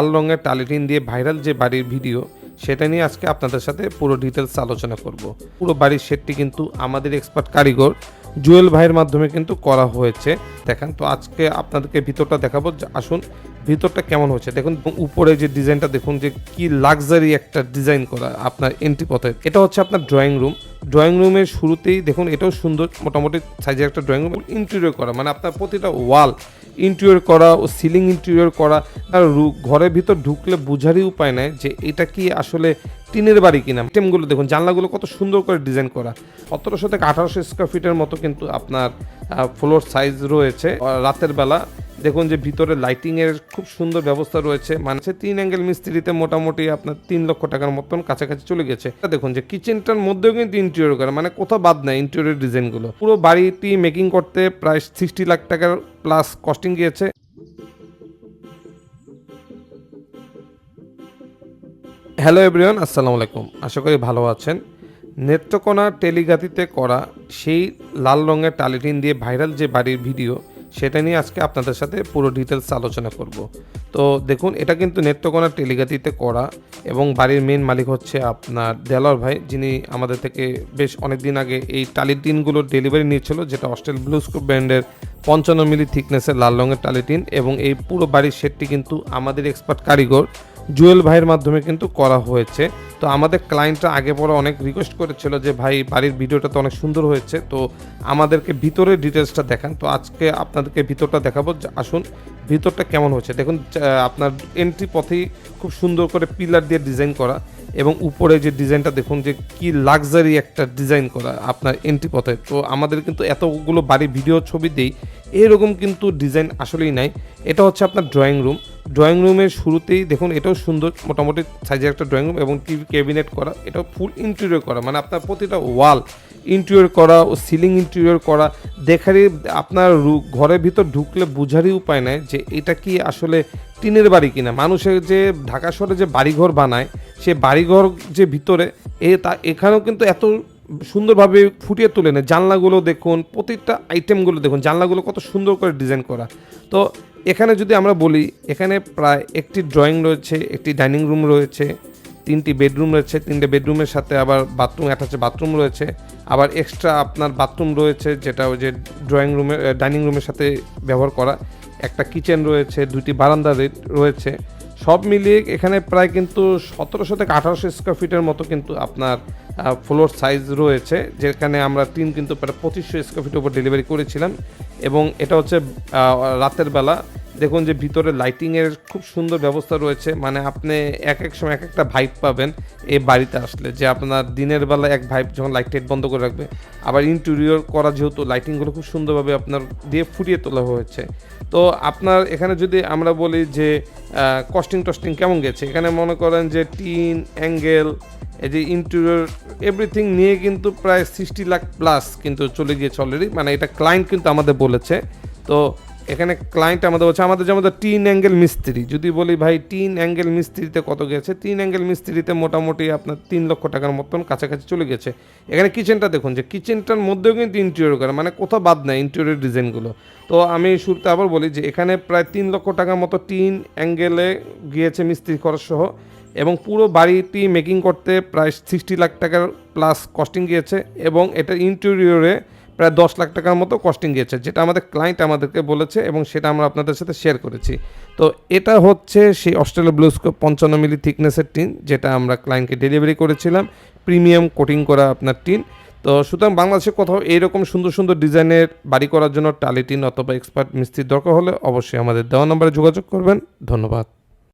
লাল রঙের টালিটিন দিয়ে ভাইরাল যে বাড়ির ভিডিও সেটা নিয়ে আজকে আপনাদের সাথে পুরো ডিটেলস আলোচনা করব। পুরো বাড়ির সেটটি কিন্তু আমাদের এক্সপার্ট কারিগর জুয়েল ভাইয়ের মাধ্যমে কিন্তু করা হয়েছে। দেখেন তো আজকে আপনাদেরকে ভিতরটা দেখাবো, আসুন ভিতরটা কেমন হচ্ছে। দেখুন উপরে যে ডিজাইনটা দেখুন, যে কি লাক্সারি একটা ডিজাইন করা আপনার এন্ট্রি পথে। এটা হচ্ছে আপনার ড্রয়িং রুমের শুরুতেই দেখুন, এটাও সুন্দর মোটামুটি সাইজের একটা ড্রয়িং রুম, ইন্টেরিয়র করা, মানে আপনার প্রতিটা ওয়াল ইন্টেরিয়র করা ও সিলিং ইন্টেরিয়র করা। আর ঘরের ভিতর ঢুকলে বোঝারই উপায় নাই যে এটা কি আসলে টিনের বাড়ি কিনা। আইটেমগুলো দেখুন, জানলাগুলো কত সুন্দর করে ডিজাইন করা। 1700 থেকে 1800 স্কোয়ার ফিটের মতো কিন্তু আপনার ফ্লোর সাইজ রয়েছে। রাতের বেলা দেখুন যে ভিতরে লাইটিংয়ের খুব সুন্দর ব্যবস্থা রয়েছে, মানে 3 অ্যাঙ্গেল মিস্ত্রিতে মোটামুটি আপনার 3 লক্ষ টাকার মতন কাছাকাছি চলে গেছে। দেখুন যে কিচেনটার মধ্যেও কিন্তু ইন্টেরিয়র করা, মানে কোথাও বাদ নাই ইন্টেরিয়র ডিজাইনগুলো। পুরো বাড়িটি মেকিং করতে প্রায় 60 লাখ টাকার প্লাস কস্টিং গিয়েছে। হ্যালো এভরিওয়ান, আসসালামু আলাইকুম। আশা করি ভালো আছেন। নেত্রকোনা টেলিগাতিতে করা সেই লাল রঙের টালিটিন দিয়ে ভাইরাল যে বাড়ির ভিডিও সেটা নিয়ে আজকে আপনাদের সাথে পুরো ডিটেলস আলোচনা করব। তো দেখুন, এটা কিন্তু নেত্রকোনা টেলিগাতিতে করা এবং বাড়ির মেন মালিক হচ্ছে আপনার দেলোয়ার ভাই, যিনি আমাদের থেকে বেশ অনেক দিন আগে এই টালিটিনগুলোর ডেলিভারি নিয়েছিল, যেটা অস্ট্রেল ব্লুস্কোপ ব্র্যান্ডের 55 মিলি থিকনেসের লাল রঙের টালিটিন। এবং এই পুরো বাড়ির সেটটি কিন্তু আমাদের এক্সপার্ট কারিগর জুয়েল ভাইয়ের মাধ্যমে কিন্তু করা হয়েছে। তো আমাদের ক্লায়েন্টরা আগে পরে অনেক রিকোয়েস্ট করেছিল যে ভাই বাড়ির ভিডিওটা তো অনেক সুন্দর হয়েছে, তো আমাদেরকে ভিতরের ডিটেলসটা দেখান। তো আজকে আপনাদেরকে ভিতরটা দেখাবো, আসুন ভিতরটা কেমন হচ্ছে। দেখুন আপনার এন্ট্রি পথেই খুব সুন্দর করে পিলার দিয়ে ডিজাইন করা, এবং উপরে যে ডিজাইনটা দেখুন যে কি লাক্সারি একটা ডিজাইন করা আপনার এন্ট্রি পথে। তো আমাদের কিন্তু এতগুলো বাড়ির ভিডিও ছবি দেই, এরকম কিন্তু ডিজাইন আসলেই নাই। এটা হচ্ছে আপনার ড্রয়িং রুমের শুরুতেই দেখুন, এটাও সুন্দর মোটামুটি সাইজের একটা ড্রয়িং রুম এবং টিভি ক্যাবিনেট করা। এটাও ফুল ইন্টেরিয়র করা, মানে আপনার প্রতিটা ওয়াল ইন্টেরিয়র করা ও সিলিং ইন্টেরিয়র করা। দেখারই আপনার ঘরের ভিতর ঢুকলে বোঝারই উপায় নাই যে এটা কি আসলে টিনের বাড়ি কিনা। মানুষের যে ঢাকা শহরে যে বাড়িঘর বানায়, সে বাড়িঘর যে ভিতরে এখানেও কিন্তু এত সুন্দরভাবে ফুটিয়ে তোলে না। জানলাগুলো দেখুন, প্রতিটা আইটেমগুলো দেখুন, জানলাগুলো কত সুন্দর করে ডিজাইন করা। তো এখানে যদি আমরা বলি, এখানে প্রায় একটি ড্রয়িং রয়েছে, একটি ডাইনিং রুম রয়েছে, 3টি বেডরুম রয়েছে, 3টে বেডরুমের সাথে আবার বাথরুম, অ্যাটাচ বাথরুম রয়েছে, আবার এক্সট্রা আপনার বাথরুম রয়েছে, যেটা ওই যে ডাইনিং রুমের সাথে ব্যবহার করা। একটা কিচেন রয়েছে, 2টি বারান্দা রয়েছে। সব মিলিয়ে এখানে প্রায় কিন্তু 1700 থেকে 1800 স্কোয়ার ফিটের মতো কিন্তু আপনার ফ্লোর সাইজ রয়েছে, যেখানে আমরা টিন কিন্তু প্রায় 2500 স্কোয়ার ফিটের উপর ডেলিভারি করেছিলাম। এবং এটা হচ্ছে রাতের বেলা দেখুন যে ভিতরে লাইটিংয়ের খুব সুন্দর ব্যবস্থা রয়েছে, মানে আপনি এক এক সময় এক একটা ভাইব পাবেন এই বাড়িতে আসলে, যে আপনার দিনের বেলা এক ভাইব যখন লাইট টাইট বন্ধ করে রাখবে। আবার ইন্টেরিয়র করা যেহেতু লাইটিংগুলো খুব সুন্দরভাবে আপনার দিয়ে ফুটিয়ে তোলা হয়েছে। তো আপনার এখানে যদি আমরা বলি যে কস্টিং কেমন গেছে, এখানে মনে করেন যে টিন অ্যাঙ্গেল, এই যে ইন্টেরিয়র এভরিথিং নিয়ে কিন্তু প্রায় 60 লাখ প্লাস কিন্তু চলে গিয়েছে অলরেডি, মানে এটা ক্লায়েন্ট কিন্তু আমাদের বলেছে। তো এখানে ক্লায়েন্ট আমাদের বলছে, যেমন 3 অ্যাঙ্গেল মিস্ত্রি যদি বলি ভাই 3 অ্যাঙ্গেল মিস্ত্রিতে কত গেছে, 3 অ্যাঙ্গেল মিস্ত্রিতে মোটামুটি আপনার 3 লক্ষ টাকার মতন কাছাকাছি চলে গেছে। এখানে কিচেনটা দেখুন যে কিচেনটার মধ্যেও কিন্তু ইন্টেরিয়র করা, মানে কোথাও বাদ নাই ইন্টেরিয়র ডিজাইনগুলো। তো আমি শুরুতে আবার বলি যে এখানে প্রায় 3 লক্ষ টাকার মতো 3 অ্যাঙ্গেলে গিয়েছে মিস্ত্রি খরচ সহ, এবং পুরো বাড়িটি মেকিং করতে প্রায় 60 লাখ টাকার প্লাস কস্টিং গিয়েছে, এবং এটা ইন্টেরিয়রে প্রায় 10 লাখ টাকার মতো কস্টিং গিয়েছে, যেটা আমাদের ক্লায়েন্ট আমাদেরকে বলেছে এবং সেটা আমরা আপনাদের সাথে শেয়ার করেছি। তো এটা হচ্ছে সেই অস্ট্রেলিয়া ব্লুস্কোপ 55 মিলি থিকনেসের টিন, যেটা আমরা ক্লায়েন্টকে ডেলিভারি করেছিলাম, প্রিমিয়াম কোটিং করা আপনার টিন। তো সুতরাং বাংলাদেশে কোথাও এইরকম সুন্দর সুন্দর ডিজাইনের বাড়ি করার জন্য টালিটিন অথবা এক্সপার্ট মিস্ত্রির দরকার হলে অবশ্যই আমাদের দেওয়া নম্বরে যোগাযোগ করবেন। ধন্যবাদ।